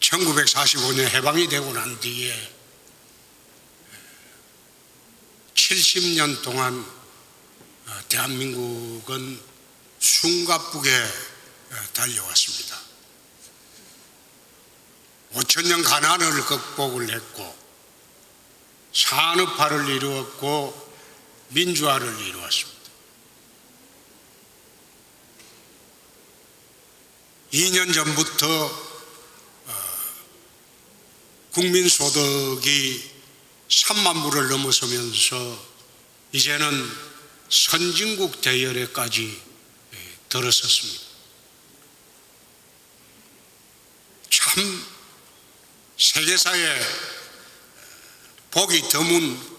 1945년 해방이 되고 난 뒤에 70년 동안 대한민국은 숨가쁘게 달려왔습니다. 5천년 가난을 극복을 했고 산업화를 이루었고 민주화를 이루었습니다. 2년 전부터 국민소득이 3만 불을 넘어서면서 이제는 선진국 대열에까지 들어섰습니다. 참 세계사에 보기 드문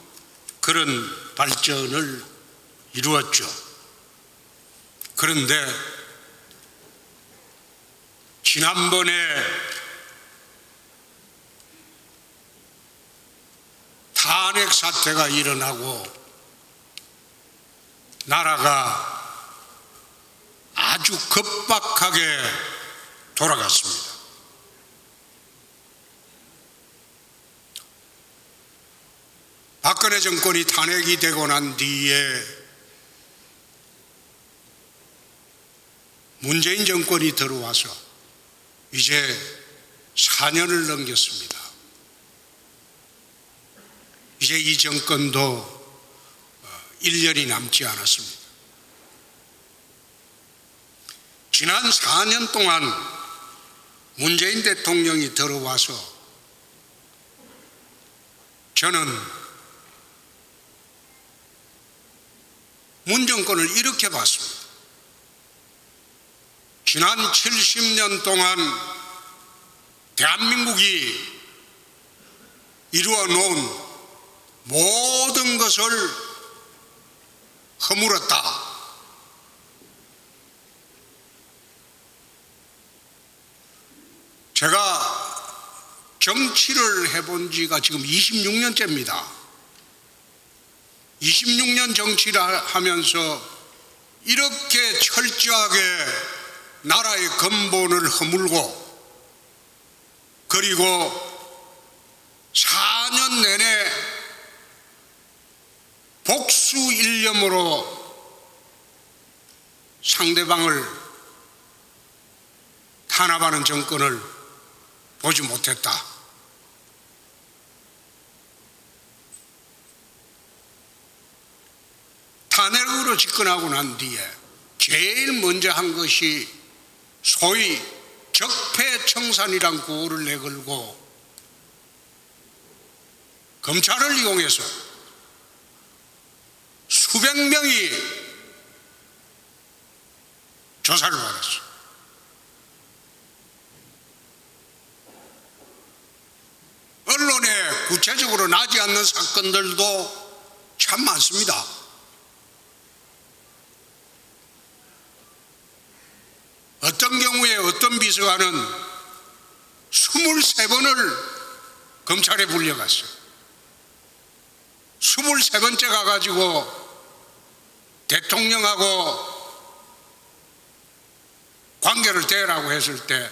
그런 발전을 이루었죠. 그런데 지난번에 탄핵 사태가 일어나고 나라가 아주 급박하게 돌아갔습니다. 박근혜 정권이 탄핵이 되고 난 뒤에 문재인 정권이 들어와서 이제 4년을 넘겼습니다. 이제 이 정권도 1년이 남지 않았습니다. 지난 4년 동안 문재인 대통령이 들어와서 저는 문 정권을 이렇게 봤습니다. 지난 70년 동안 대한민국이 이루어 놓은 모든 것을 허물었다. 제가 정치를 해본 지가 지금 26년째입니다. 26년 정치를 하면서 이렇게 철저하게 나라의 근본을 허물고 그리고 4년 내내 복수 일념으로 상대방을 탄압하는 정권을 보지 못했다. 탄핵으로 집권하고 난 뒤에 제일 먼저 한 것이 소위 적폐청산이란 구호를 내걸고 검찰을 이용해서 수백 명이 조사를 받았어요. 언론에 구체적으로 나지 않는 사건들도 참 많습니다. 어떤 경우에 어떤 비서관은 23번을 검찰에 불려갔어요. 23번째 가가지고 대통령하고 관계를 대라고 했을 때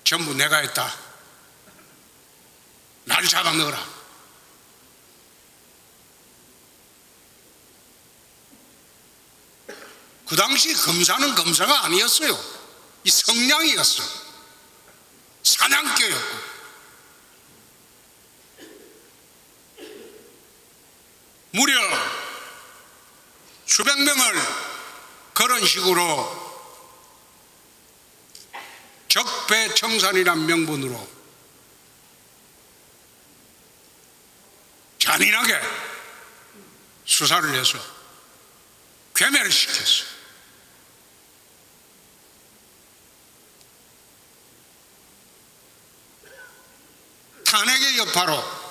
전부 내가 했다. 나를 잡아 넣어라. 그 당시 검사는 검사가 아니었어요. 이 성냥이었어. 사냥개였고. 무려 수백 명을 그런 식으로 적폐청산이란 명분으로 잔인하게 수사를 해서 괴멸을 시켰어요. 탄핵의 여파로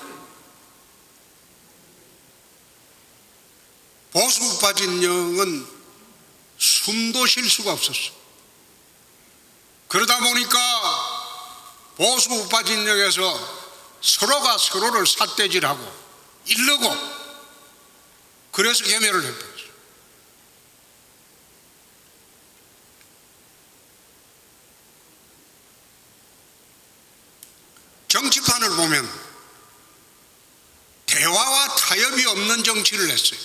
보수 우파 진영은 숨도 쉴 수가 없었어. 그러다 보니까 보수 우파 진영에서 서로가 서로를 삿대질하고 이르고 그래서 괴멸을 해버렸어. 정치판을 보면 대화와 타협이 없는 정치를 했어요.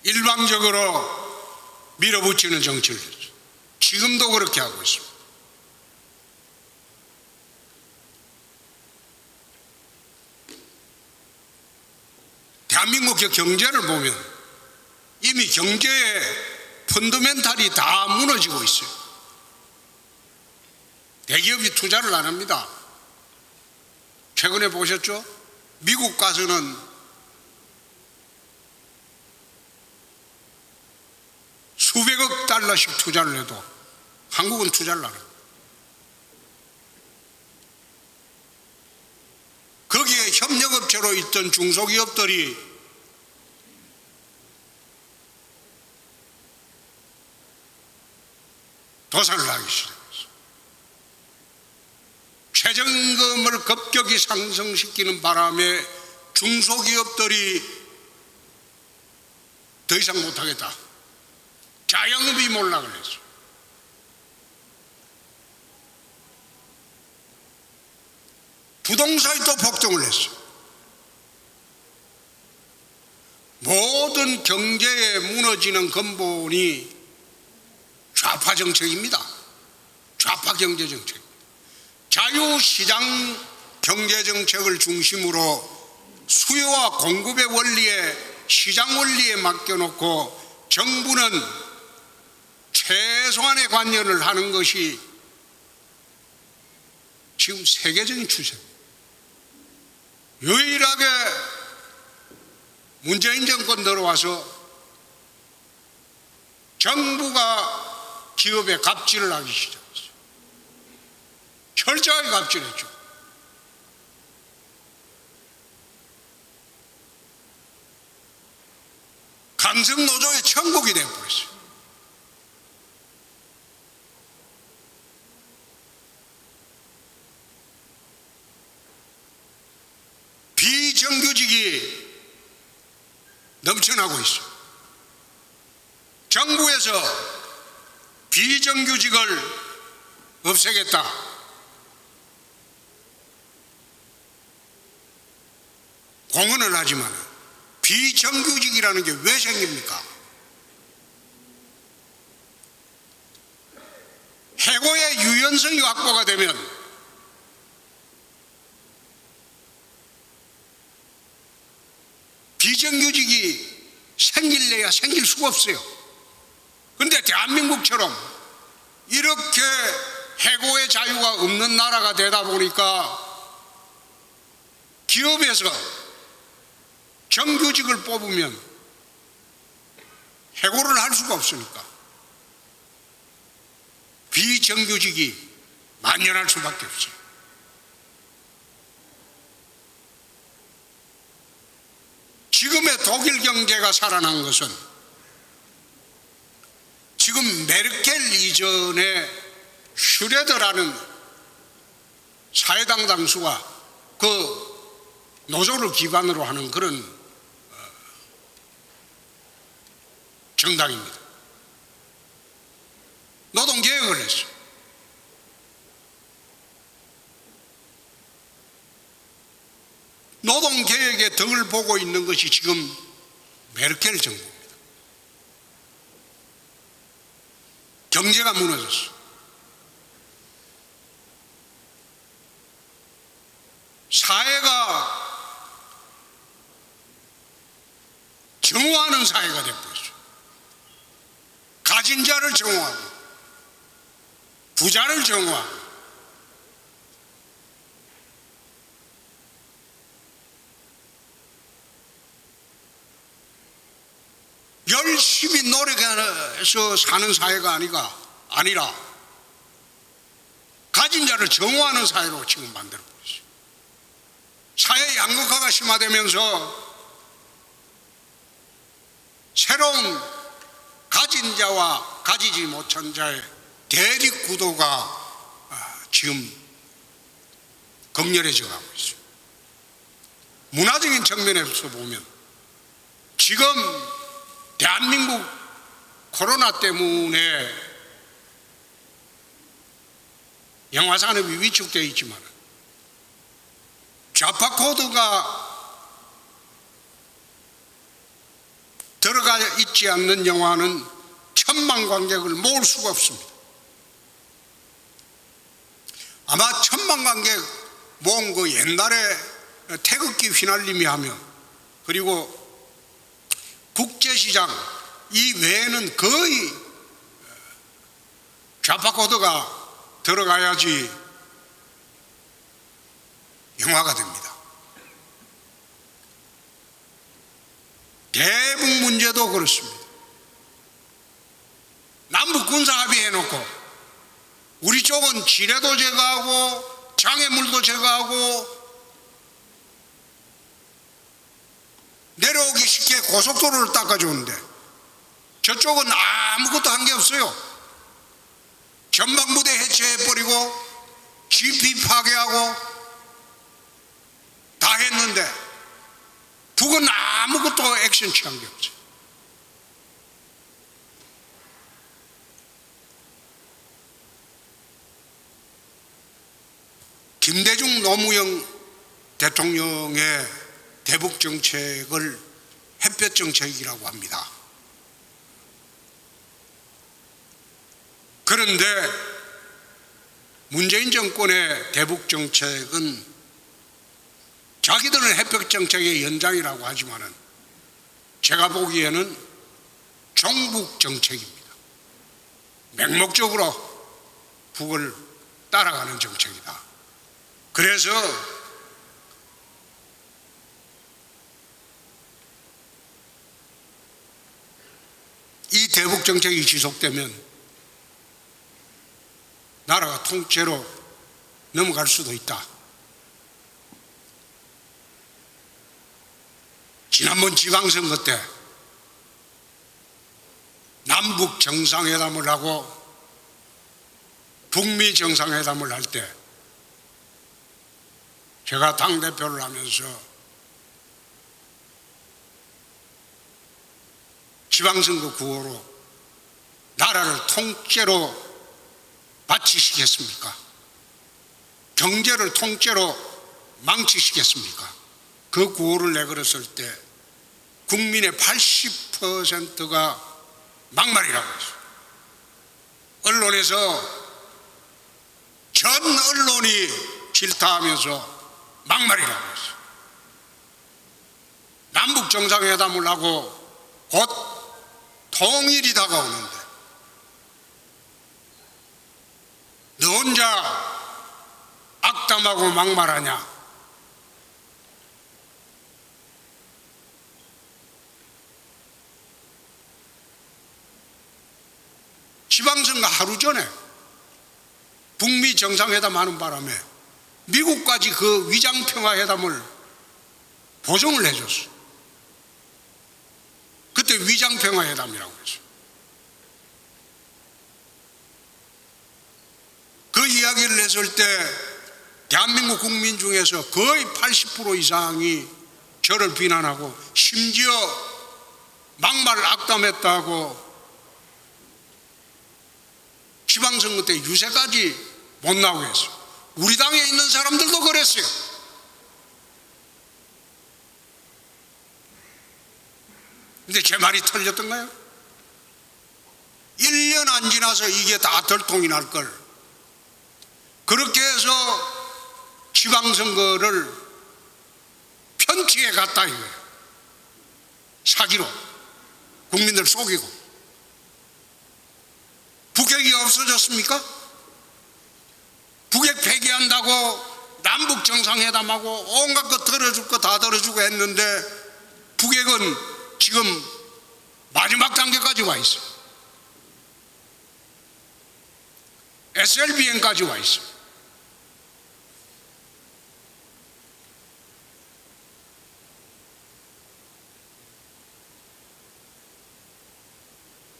일방적으로 밀어붙이는 정치를 했어요. 지금도 그렇게 하고 있습니다. 대한민국의 경제를 보면 이미 경제의 펀더멘탈이 다 무너지고 있어요. 대기업이 투자를 안 합니다. 최근에 보셨죠? 미국 가서는 수백억 달러씩 투자를 해도 한국은 투자를 안 합니다. 거기에 협력업체로 있던 중소기업들이 도산을 하기 시작했어요. 최저임금을 급격히 상승시키는 바람에 중소기업들이 더 이상 못하겠다. 자영업이 몰락을 했어요. 부동산이 또 폭등을 했어요. 모든 경제에 무너지는 근본이 좌파 정책입니다. 좌파 경제 정책. 자유시장 경제 정책을 중심으로 수요와 공급의 원리에, 시장 원리에 맡겨놓고 정부는 최소한의 관여를 하는 것이 지금 세계적인 추세입니다. 유일하게 문재인 정권 들어와서 정부가 기업에 갑질을 하기 시작했어요. 철저하게 갑질했죠. 강성노조의 천국이 되어버렸어요. 비정규직이 넘쳐나고 있어요. 정부에서 비정규직을 없애겠다. 공언을 하지만 비정규직이라는 게 왜 생깁니까? 해고의 유연성이 확보가 되면 비정규직이 생길래야 생길 수가 없어요. 그런데 대한민국처럼 이렇게 해고의 자유가 없는 나라가 되다 보니까 기업에서 정규직을 뽑으면 해고를 할 수가 없으니까 비정규직이 만연할 수밖에 없어요. 지금의 독일 경제가 살아난 것은 지금 메르켈 이전에 슈레더라는 사회당 당수가 그 노조를 기반으로 하는 그런 정당입니다. 노동개혁을 했어요. 노동개혁의 덕을 보고 있는 것이 지금 메르켈 정부입니다. 경제가 무너졌어. 사회가 정오하는 사회가 되어버렸어. 가진 자를 정오하고 부자를 정오하고 열심히 노력해서 사는 사회가 아니라 가진 자를 정오하는 사회로 지금 만들어버렸어요. 사회 양극화가 심화되면서 새로운 가진 자와 가지지 못한 자의 대립 구도가 지금 극렬해져 가고 있어요. 문화적인 측면에서 보면 지금 대한민국 코로나 때문에 영화 산업이 위축되어 있지만 좌파 코드가 들어가 있지 않는 영화는 1,000만 관객을 모을 수가 없습니다. 아마 1,000만 관객 모은 거 옛날에 태극기 휘날림이 하면, 그리고 국제시장 이 외에는 거의 좌파 코드가 들어가야지 영화가 됩니다. 대북 문제도 그렇습니다. 남북 군사합의 해놓고 우리 쪽은 지뢰도 제거하고 장애물도 제거하고 내려오기 쉽게 고속도로를 닦아주는데 저쪽은 아무것도 한 게 없어요. 전방부대 해체해버리고 GP 파괴하고 다 했는데 북은 아무것도 액션 취한 게 없어요. 김대중 노무현 대통령의 대북 정책을 햇볕 정책이라고 합니다. 그런데 문재인 정권의 대북 정책은 자기들은 햇볕 정책의 연장이라고 하지만은 제가 보기에는 종북 정책입니다. 맹목적으로 북을 따라가는 정책이다. 그래서 이 대북 정책이 지속되면 나라가 통째로 넘어갈 수도 있다. 지난번 지방선거 때 남북 정상회담을 하고 북미 정상회담을 할 때 제가 당대표를 하면서 지방선거 구호로 나라를 통째로 바치시겠습니까? 경제를 통째로 망치시겠습니까? 그 구호를 내걸었을 때 국민의 80%가 막말이라고 했어요. 언론에서 전 언론이 질타하면서 막말이라고 했어요. 남북 정상회담을 하고 곧 통일이 다가오는데 너 혼자 악담하고 막말하냐? 지방선거 하루 전에 북미 정상회담 하는 바람에 미국까지 그 위장평화회담을 보증을 해줬어. 그때 위장평화회담이라고 했어요. 그 이야기를 했을 때 대한민국 국민 중에서 거의 80% 이상이 저를 비난하고 심지어 막말을 악담했다고 지방선거 때 유세까지 못 나오게 했어요. 우리 당에 있는 사람들도 그랬어요. 근데 제 말이 틀렸던가요? 1년 안 지나서 이게 다 들통이 날 걸 그렇게 해서 지방선거를 편티에 갔다 이거예요. 사기로 국민들 속이고. 북핵이 없어졌습니까? 북핵 폐기한다고 남북 정상회담하고 온갖 거 들어줄 거 다 들어주고 했는데 북핵은 지금 마지막 단계까지 와 있어요. SLBM까지 와 있어요.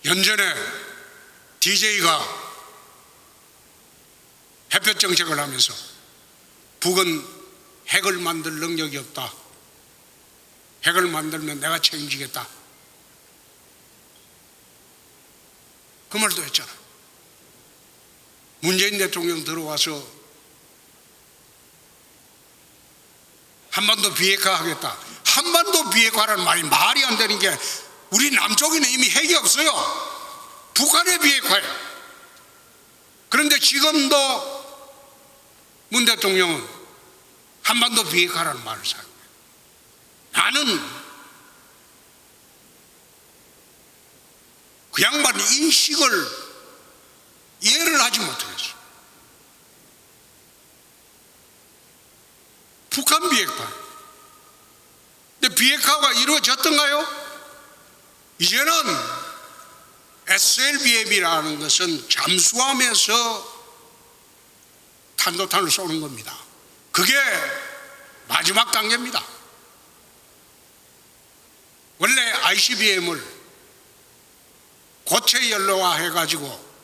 연전에 DJ가 햇볕 정책을 하면서 북은 핵을 만들 능력이 없다. 핵을 만들면 내가 책임지겠다. 그 말도 했잖아. 문재인 대통령 들어와서 한반도 비핵화 하겠다. 한반도 비핵화라는 말이 안 되는 게, 우리 남쪽에는 이미 핵이 없어요. 북한의 비핵화예요. 그런데 지금도 문 대통령은 한반도 비핵화라는 말을 사용해요. 나는 그 양반 인식을 이해를 하지 못하겠어. 북한 비핵화. 근데 비핵화가 이루어졌던가요? 이제는 SLBM이라는 것은 잠수함에서 탄도탄을 쏘는 겁니다. 그게 마지막 단계입니다. 원래 ICBM을 고체 연료화 해가지고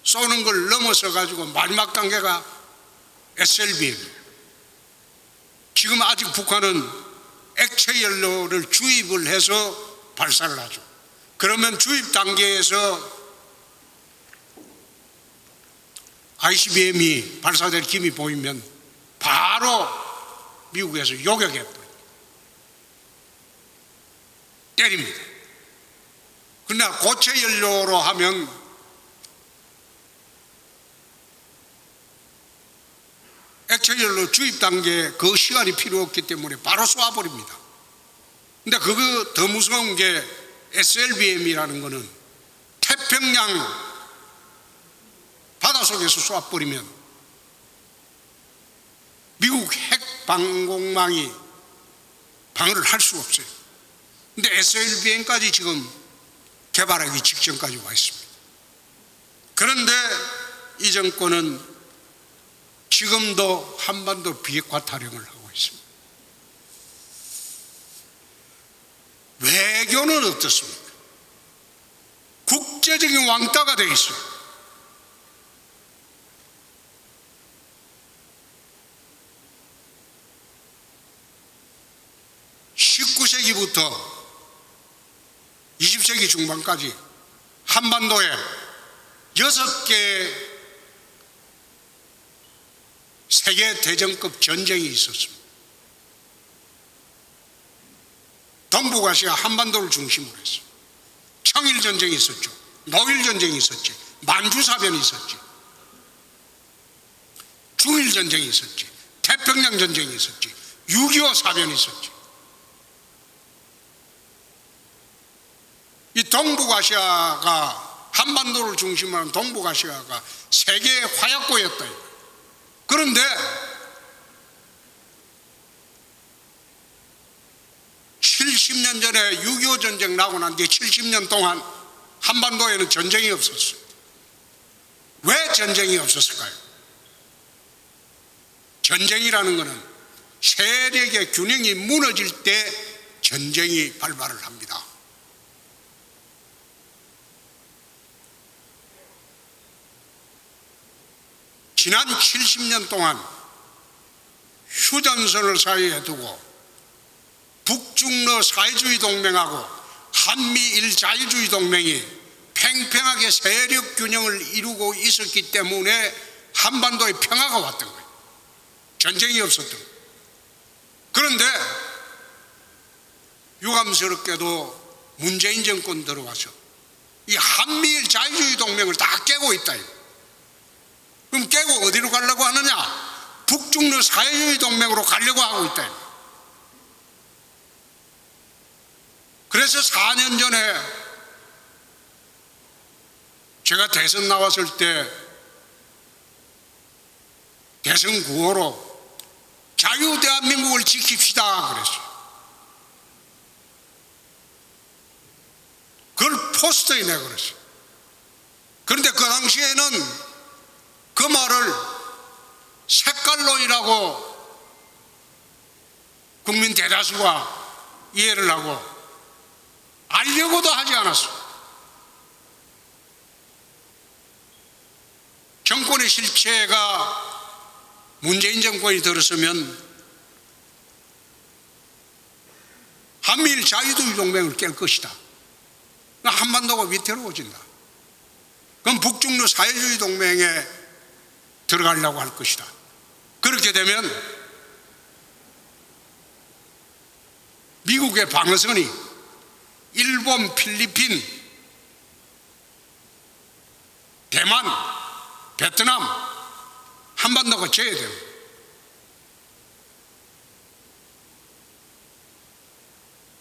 쏘는 걸 넘어서 가지고 마지막 단계가 SLBM. 지금 아직 북한은 액체 연료를 주입을 해서 발사를 하죠. 그러면 주입 단계에서 ICBM이 발사될 기미 보이면 바로 미국에서 요격해버립니다. 때립니다. 그러나 고체 연료로 하면 액체 연료 주입 단계에 그 시간이 필요 없기 때문에 바로 쏴버립니다. 근데 그거 더 무서운 게 SLBM이라는 거는 태평양 바닷속에서 쏴버리면 미국 핵 방공망이 방어를 할 수가 없어요. 근데 SLBM까지 지금 개발하기 직전까지 와 있습니다. 그런데 이 정권은 지금도 한반도 비핵화 타령을 하고 있습니다. 외교는 어떻습니까? 국제적인 왕따가 되어 있어요. (19세기부터) 20세기 중반까지 한반도에 6개 세계 대전급 전쟁이 있었습니다. 동북아시아 한반도를 중심으로 했어요. 청일전쟁이 있었죠. 노일전쟁이 있었지. 만주사변이 있었지. 중일전쟁이 있었지. 태평양전쟁이 있었지. 6.25 사변이 있었지. 이 동북아시아가, 한반도를 중심으로 하는 동북아시아가 세계의 화약고였다. 그런데 (70년) 전에 6.25 전쟁 나고 난 뒤에 70년 동안 한반도에는 전쟁이 없었어요. 왜 전쟁이 없었을까요? 전쟁이라는 것은 세력의 균형이 무너질 때 전쟁이 발발을 합니다. 지난 70년 동안 휴전선을 사이에 두고 북중러 사회주의 동맹하고 한미일 자유주의 동맹이 팽팽하게 세력 균형을 이루고 있었기 때문에 한반도에 평화가 왔던 거예요. 전쟁이 없었던 거예요. 그런데 유감스럽게도 문재인 정권 들어와서 이 한미일 자유주의 동맹을 다 깨고 있다. 그럼 깨고 어디로 가려고 하느냐? 북중러 사회주의 동맹으로 가려고 하고 있다. 그래서 4년 전에 제가 대선 나왔을 때 대선 구호로 자유대한민국을 지킵시다 그랬어요. 그걸 포스터에 내걸었어요. 그런데 그 당시에는 그 말을 색깔론이라고 국민 대다수가 이해를 하고 알려고도 하지 않았어. 정권의 실체가 문재인 정권이 들었으면 한미일 자유주의 동맹을 깰 것이다. 한반도가 위태로워진다. 그럼 북중러 사회주의 동맹에 들어가려고 할 것이다. 그렇게 되면 미국의 방어선이 일본, 필리핀, 대만, 베트남, 한반도가 져야 됩니다.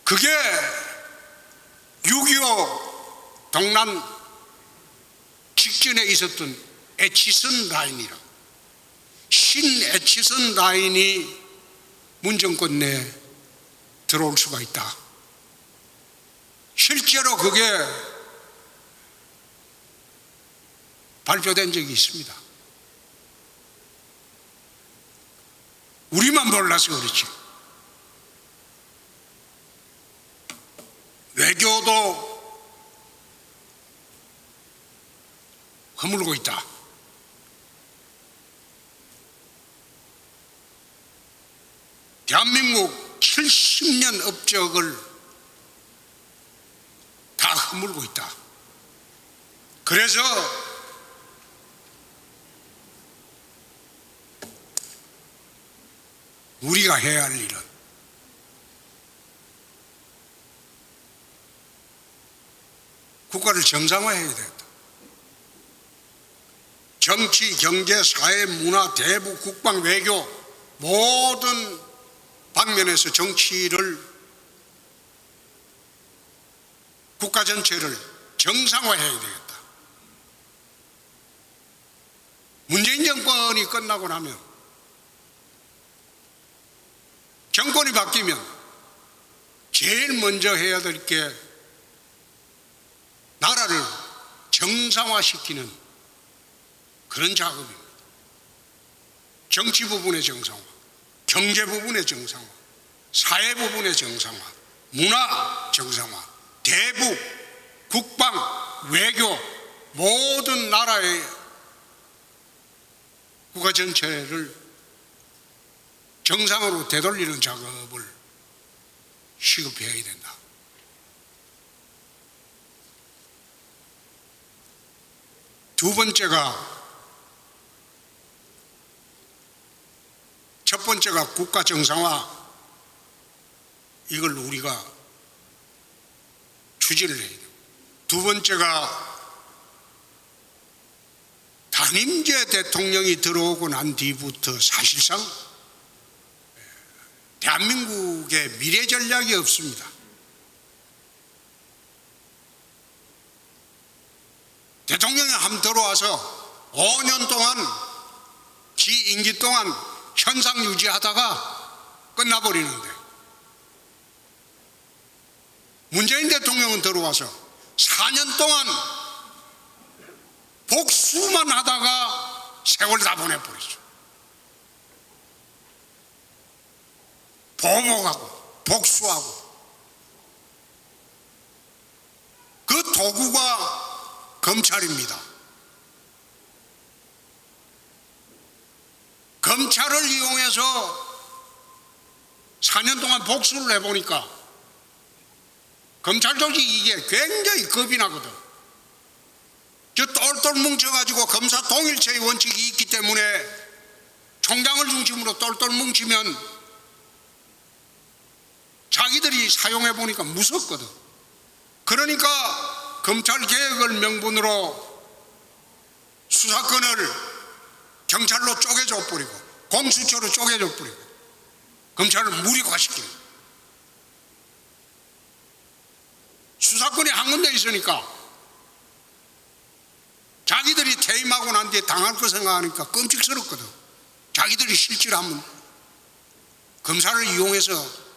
그게 6.25 동란 직전에 있었던 에치슨 라인이라, 신 에치슨 라인이 문정권 내에 들어올 수가 있다. 실제로 그게 발표된 적이 있습니다. 우리만 몰라서 그렇지. 외교도 허물고 있다. 대한민국 70년 업적을 다 허물고 있다. 그래서 우리가 해야 할 일은 국가를 정상화해야 된다. 정치, 경제, 사회, 문화, 대북, 국방, 외교 모든 방면에서 정치를, 국가 전체를 정상화해야 되겠다. 문재인 정권이 끝나고 나면, 정권이 바뀌면 제일 먼저 해야 될 게 나라를 정상화시키는 그런 작업입니다. 정치 부분의 정상화, 경제 부분의 정상화, 사회 부분의 정상화, 문화 정상화, 대북, 국방, 외교 모든 나라의 국가 전체를 정상으로 되돌리는 작업을 시급해야 된다. 두 번째가, 첫 번째가 국가 정상화, 이걸 우리가 추진을 해야 돼요. 두 번째가 단임제 대통령이 들어오고 난 뒤부터 사실상 대한민국의 미래 전략이 없습니다. 대통령이 한번 들어와서 5년 동안 지 임기 동안 현상 유지하다가 끝나버리는데, 문재인 대통령은 들어와서 4년 동안 복수만 하다가 세월 다 보내버리죠. 보복하고 복수하고. 그 도구가 검찰입니다. 검찰을 이용해서 4년 동안 복수를 해보니까 검찰 조직이 이게 굉장히 겁이 나거든. 저 똘똘 뭉쳐가지고 검사 동일체의 원칙이 있기 때문에 총장을 중심으로 똘똘 뭉치면 자기들이 사용해보니까 무섭거든. 그러니까 검찰 개혁을 명분으로 수사권을 경찰로 쪼개줘 버리고 공수처로 쪼개줘 버리고 검찰을 무력화시키는, 수사권이 한 군데 있으니까 자기들이 퇴임하고 난 뒤에 당할 거 생각하니까 끔찍스럽거든. 자기들이 실제로 한번 검사를 이용해서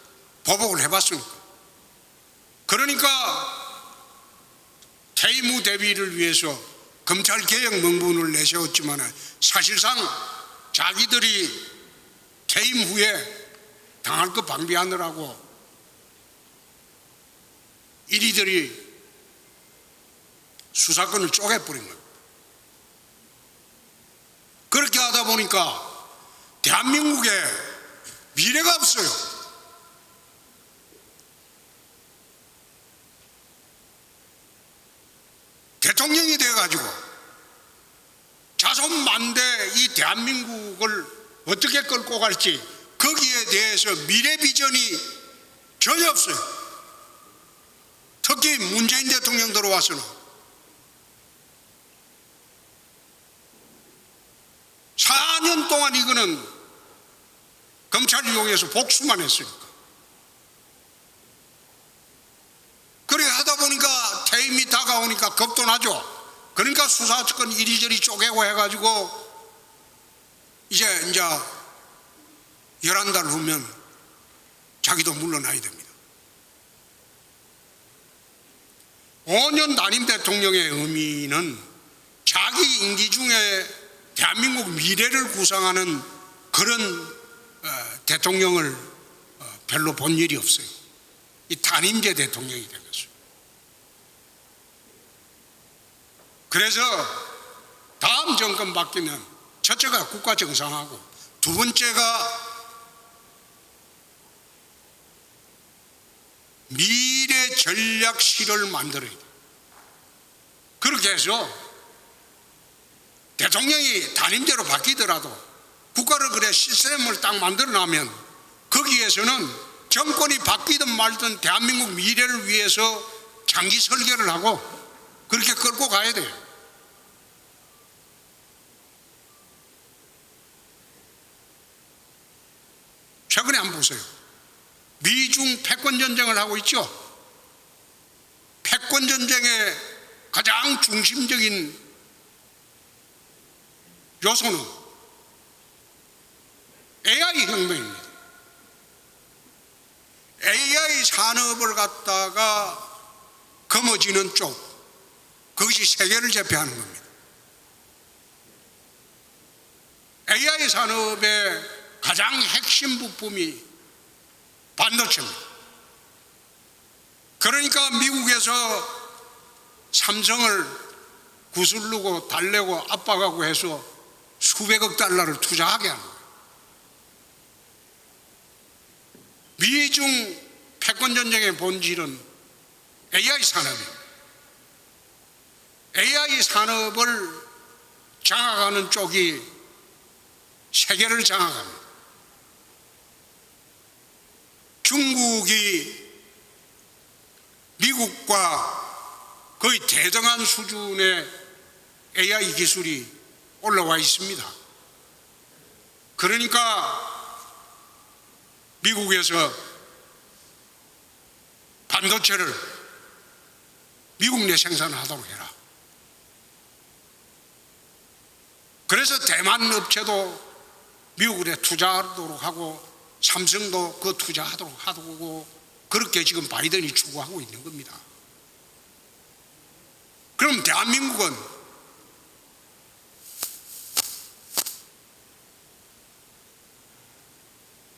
보복을 해봤으니까. 그러니까 퇴임 후 대비를 위해서 검찰 개혁 명분을 내세웠지만 사실상 자기들이 퇴임 후에 당할 것 방비하느라고 이리들이 수사권을 쪼개버린 겁니다. 그렇게 하다 보니까 대한민국에 미래가 없어요. 대통령이 돼가지고 자손만대 이 대한민국을 어떻게 끌고 갈지 거기에 대해서 미래 비전이 전혀 없어요. 특히 문재인 대통령 들어와서는 4년 동안 이거는 검찰을 이용해서 복수만 했으니까. 그렇게 하다 보니까 퇴임이 다가오니까 겁도 나죠. 그러니까 수사권 이리저리 쪼개고 해가지고 이제 11달 후면 자기도 물러나야 됩니다. 5년 단임 대통령의 의미는 자기 임기 중에 대한민국 미래를 구상하는 그런 대통령을 별로 본 일이 없어요. 이 단임제 대통령이 된 것이죠. 그래서 다음 정권 바뀌면 첫째가 국가 정상하고 두 번째가 미래 전략실을 만들어야 돼요. 그렇게 해서 대통령이 단임제로 바뀌더라도 국가를 그래 시스템을 딱 만들어놔면 거기에서는 정권이 바뀌든 말든 대한민국 미래를 위해서 장기 설계를 하고 그렇게 끌고 가야 돼요. 최근에 한번 보세요. 미중 패권전쟁을 하고 있죠. 패권전쟁의 가장 중심적인 요소는 AI 혁명입니다. AI 산업을 갖다가 거머쥐는 쪽, 그것이 세계를 제패하는 겁니다. AI 산업의 가장 핵심 부품이 반도체입니다. 그러니까 미국에서 삼성을 구슬르고 달래고 압박하고 해서 수백억 달러를 투자하게 하는 거예요. 미중 패권전쟁의 본질은 AI 산업입니다. AI 산업을 장악하는 쪽이 세계를 장악합니다. 중국이 미국과 거의 대등한 수준의 AI 기술이 올라와 있습니다. 그러니까 미국에서 반도체를 미국 내 생산하도록 해라. 그래서 대만 업체도 미국에 투자하도록 하고 삼성도 그 투자하도록 하고 그렇게 지금 바이든이 추구하고 있는 겁니다. 그럼 대한민국은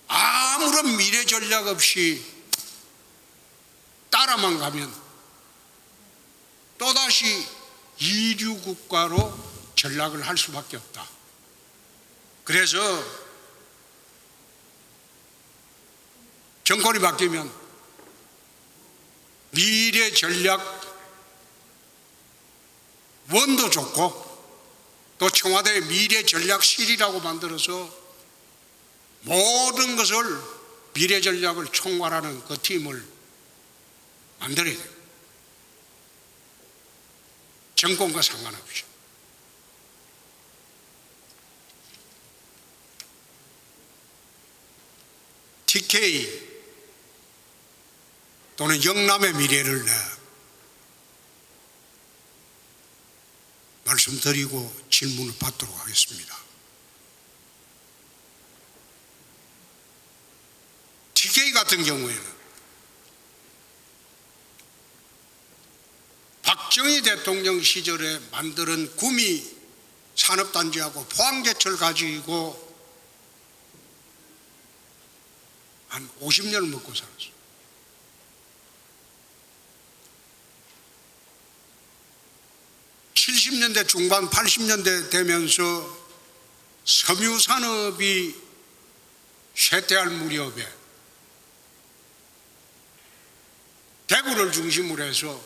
아무런 미래 전략 없이 따라만 가면 또다시 이류 국가로 전락을 할 수밖에 없다. 그래서 정권이 바뀌면 미래 전략 원도 좋고 또 청와대 미래 전략실이라고 만들어서 모든 것을 미래 전략을 총괄하는 그 팀을 만들어야 돼요. 정권과 상관없이. TK 또는 영남의 미래를 말씀드리고 질문을 받도록 하겠습니다. TK 같은 경우에는 박정희 대통령 시절에 만드는 구미 산업단지하고 포항제철 가지고 한 50년을 먹고 살았어요. (70년대) 중반 80년대 되면서 섬유산업이 쇠퇴할 무렵에 대구를 중심으로 해서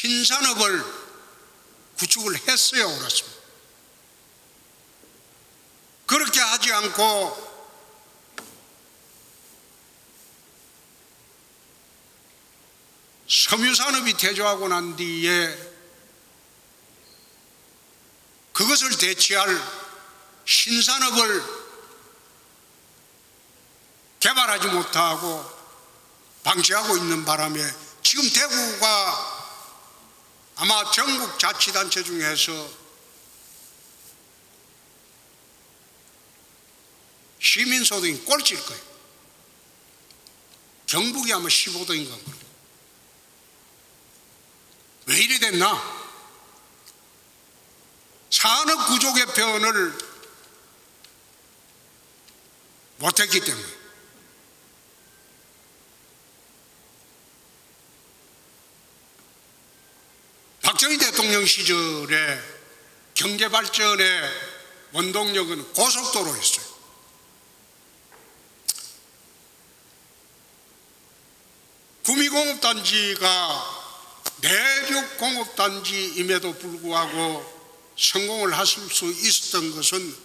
신산업을 구축을 했어야 옳았습니다. 그렇게 하지 않고 섬유산업이 퇴조하고 난 뒤에 그것을 대체할 신산업을 개발하지 못하고 방치하고 있는 바람에 지금 대구가 아마 전국 자치단체 중에서 시민소득이 꼴찌일 거예요. 경북이 아마 15도인 겁니다. 왜 이리 됐나? 산업 구조 개편을 못했기 때문에. 박정희 대통령 시절에 경제 발전의 원동력은 고속도로였어요. 구미공업단지가 내륙공업단지임에도 불구하고 성공을 하실 수 있었던 것은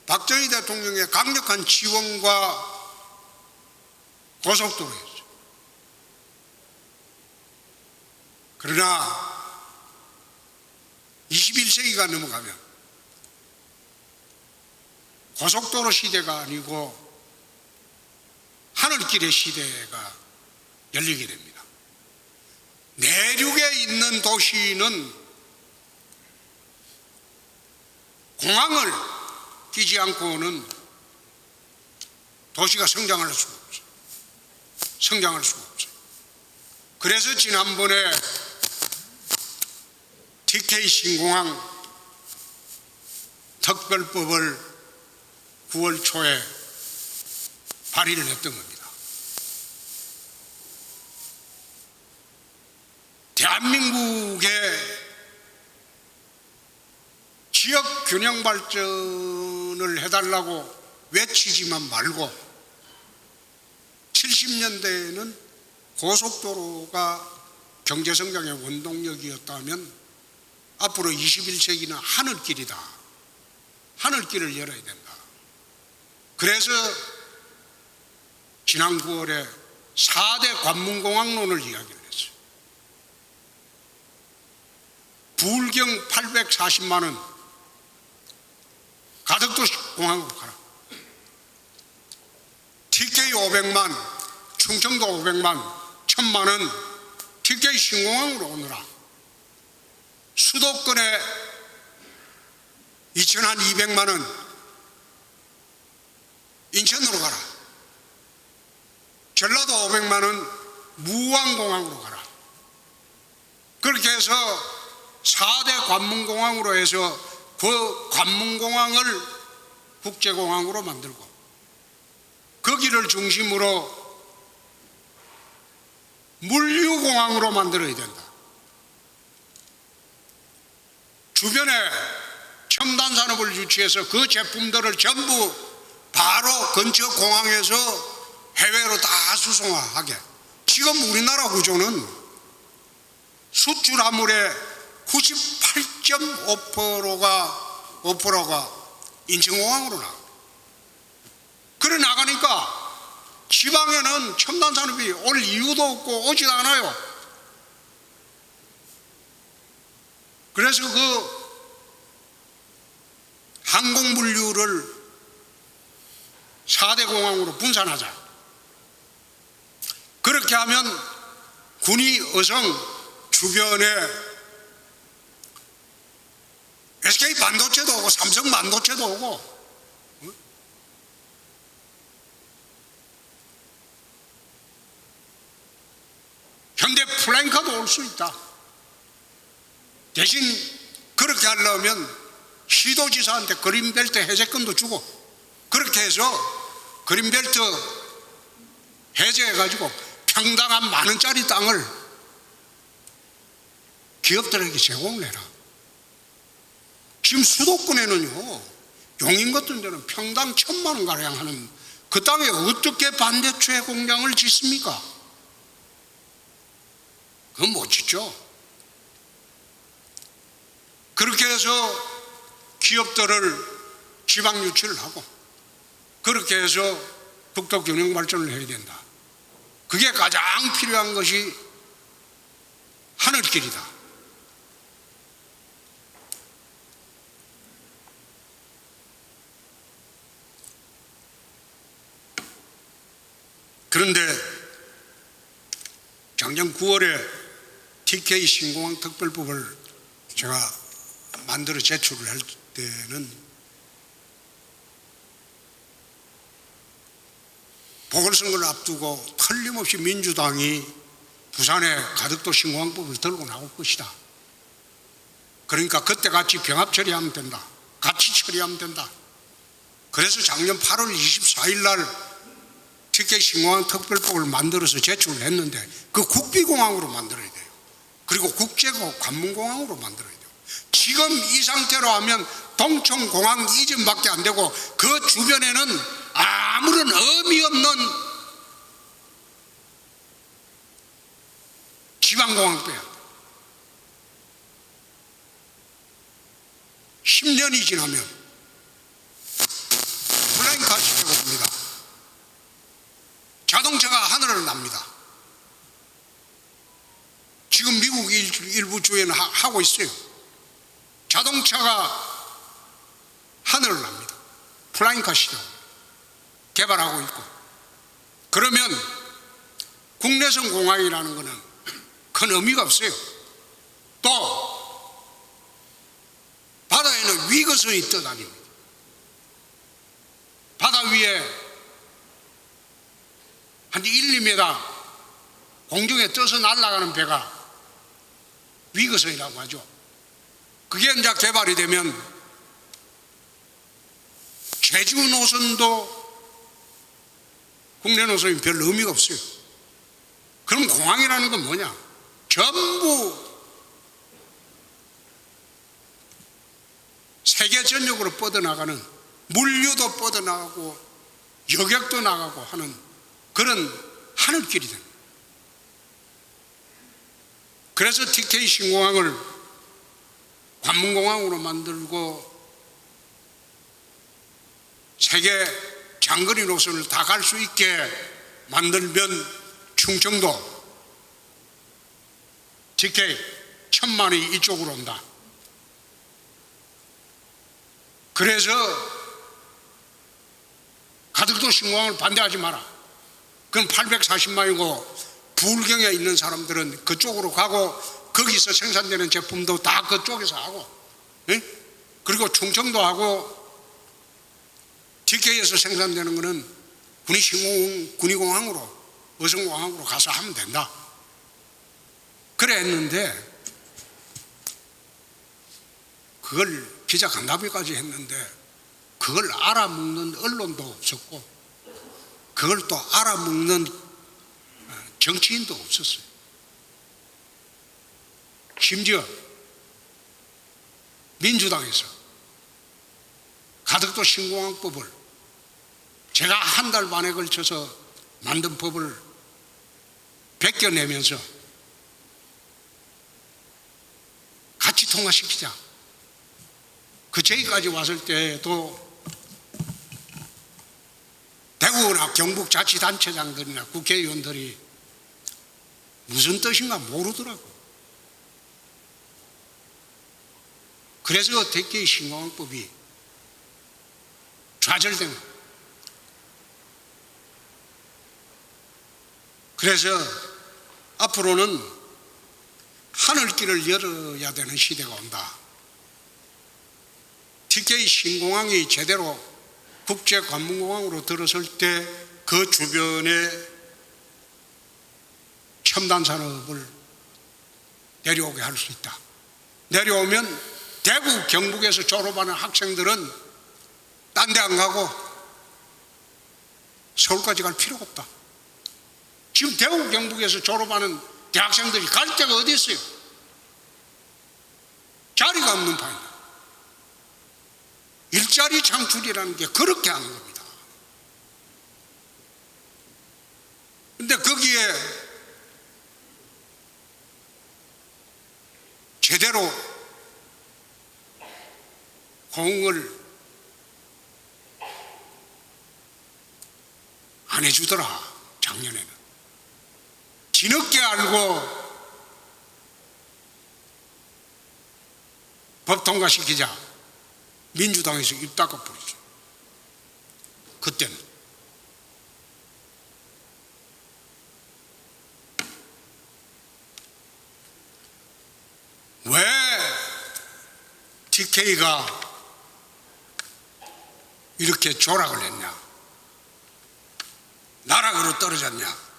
박정희 대통령의 강력한 지원과 고속도로였죠. 그러나 21세기가 넘어가면 고속도로 시대가 아니고 하늘길의 시대가 열리게 됩니다. 내륙에 있는 도시는 공항을 끼지 않고는 도시가 성장할 수가 없어요. 성장할 수가 없어요. 그래서 지난번에 TK 신공항 특별법을 9월 초에 발의를 했던 겁니다. 대한민국의 지역 균형 발전을 해달라고 외치지만 말고 70년대에는 고속도로가 경제성장의 원동력이었다면 앞으로 21세기는 하늘길이다. 하늘길을 열어야 된다. 그래서 지난 9월에 4대 관문공항론을 이야기를 했어요. 부울경 840만 원 가덕도 공항으로 가라. TK 500만, 충청도 500만, 1000만 원 TK 신공항으로 오너라. 수도권에 2,200만 원 인천으로 가라. 전라도 500만 원 무안공항으로 가라. 그렇게 해서 4대 관문공항으로 해서 그 관문공항을 국제공항으로 만들고 거기를 중심으로 물류공항으로 만들어야 된다. 주변에 첨단 산업을 유치해서 그 제품들을 전부 바로 근처 공항에서 해외로 다 수송하게. 지금 우리나라 구조는 수출 화물의 98.5%가 인천공항으로 나가. 그래 나가니까 지방에는 첨단 산업이 올 이유도 없고 오지도 않아요. 그래서 그 항공물류를 4대 공항으로 분산하자. 그렇게 하면 군이 어성 주변에 SK 반도체도 오고 삼성 반도체도 오고 현대 플랭카도 올 수 있다. 대신 그렇게 하려면 시도지사한테 그린벨트 해제권도 주고 그렇게 해서 그린벨트 해제해가지고 평당 한 10,000원짜리 땅을 기업들에게 제공을 해라. 지금 수도권에는요 용인 같은 데는 평당 1,000만 원가량 하는 그 땅에 어떻게 반대체 공장을 짓습니까? 그건 못 짓죠. 그렇게 해서 기업들을 지방 유치를 하고 그렇게 해서 국토 균형 발전을 해야 된다. 그게 가장 필요한 것이 하늘길이다. 그런데 작년 9월에 TK 신공항 특별법을 제가 만들어 제출을 할 때는 보궐선거를 앞두고 틀림없이 민주당이 부산에 가덕도 신공항법을 들고 나올 것이다. 그러니까 그때 같이 병합 처리하면 된다. 같이 처리하면 된다. 그래서 작년 8월 24일 날 TK 신공항 특별법을 만들어서 제출을 했는데 그 국비공항으로 만들어야 돼요. 그리고 국제고 관문공항으로 만들어야 돼요. 지금 이 상태로 하면 동청공항 이전밖에 안 되고 그 주변에는 아무런 의미 없는 지방공항뿐이야. 10년이 지나면 플라잉카 시켜봅니다. 자동차가 하늘을 납니다. 지금 미국 일부 주에는 하고 있어요. 자동차가 하늘을 납니다. 플라잉카 시대 개발하고 있고. 그러면 국내선 공항이라는 것은 큰 의미가 없어요. 또 바다에는 위거선이 떠다닙니다. 바다 위에 한 1, 2m 공중에 떠서 날아가는 배가 위거선이라고 하죠. 그게 이제 개발이 되면 제주 노선도 국내 노선이 별 의미가 없어요. 그럼 공항이라는 건 뭐냐? 전부 세계 전역으로 뻗어나가는, 물류도 뻗어나가고 여객도 나가고 하는 그런 하늘길이 됩니다. 그래서 TK 신공항을 관문공항으로 만들고 세계 장거리 노선을 다 갈 수 있게 만들면 충청도 TK 1000만이 이쪽으로 온다. 그래서 가덕도 신공항을 반대하지 마라. 그건 840만이고 부울경에 있는 사람들은 그쪽으로 가고 거기서 생산되는 제품도 다 그쪽에서 하고, 예? 그리고 충청도하고 TK에서 생산되는 거는 군위공항으로 어성공항으로 가서 하면 된다. 그래 했는데 그걸 기자 간담회까지 했는데 그걸 알아먹는 언론도 없었고 그걸 또 알아먹는 정치인도 없었어요. 심지어 민주당에서 가덕도 신공항법을 제가 한 달 반에 걸쳐서 만든 법을 베껴내면서 같이 통과시키자. 그 제기까지 왔을 때도 대구나 경북 자치단체장들이나 국회의원들이 무슨 뜻인가 모르더라고. 그래서 TK 신공항법이 좌절된 거예요. 그래서 앞으로는 하늘길을 열어야 되는 시대가 온다. TK 신공항이 제대로 국제관문공항으로 들어설 때 그 주변에 첨단 산업을 내려오게 할 수 있다. 내려오면 대구, 경북에서 졸업하는 학생들은 딴 데 안 가고 서울까지 갈 필요가 없다. 지금 대구, 경북에서 졸업하는 대학생들이 갈 데가 어디 있어요? 자리가 없는 판이다. 일자리 창출이라는 게 그렇게 하는 겁니다. 근데 거기에 제대로 호응을 안 해주더라. 작년에는 뒤늦게 알고 법 통과시키자 민주당에서 입 닦아버렸어. 그때는 왜 TK가 이렇게 조락을 했냐, 나락으로 떨어졌냐?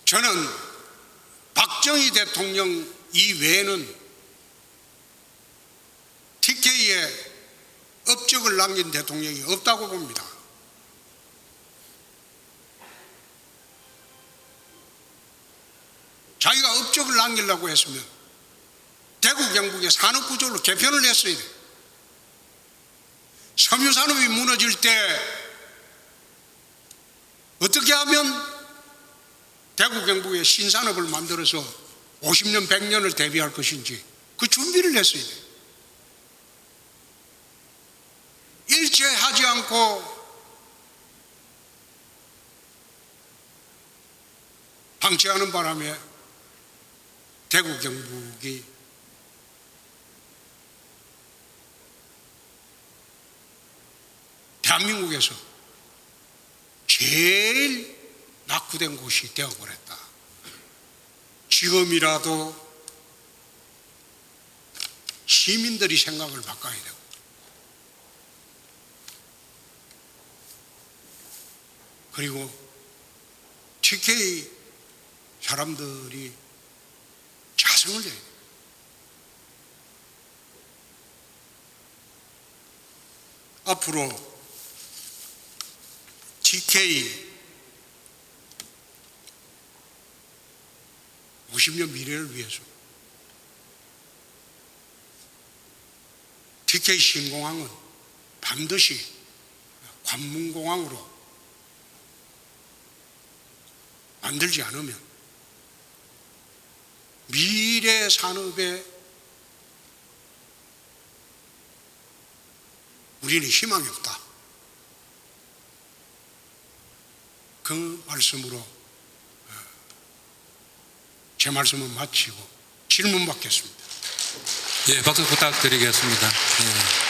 저는 박정희 대통령 이외에는 TK에 업적을 남긴 대통령이 없다고 봅니다. 자기가 업적을 남기려고 했으면 대구 경북의 산업구조를 개편을 했어야 돼. 섬유산업이 무너질 때 어떻게 하면 대구 경북의 신산업을 만들어서 50년 100년을 대비할 것인지 그 준비를 했어야 돼. 일체하지 않고 방치하는 바람에 대구 경북이 대한민국에서 제일 낙후된 곳이 되어버렸다. 지금이라도 시민들이 생각을 바꿔야 되고, 그리고 TK 사람들이 자성을 내야 돼. 앞으로 TK 50년 미래를 위해서 TK 신공항은 반드시 관문공항으로 만들지 않으면 미래 산업에 우리는 희망이 없다. 그 말씀으로 제 말씀은 마치고 질문 받겠습니다. 예, 박수 부탁드리겠습니다. 예.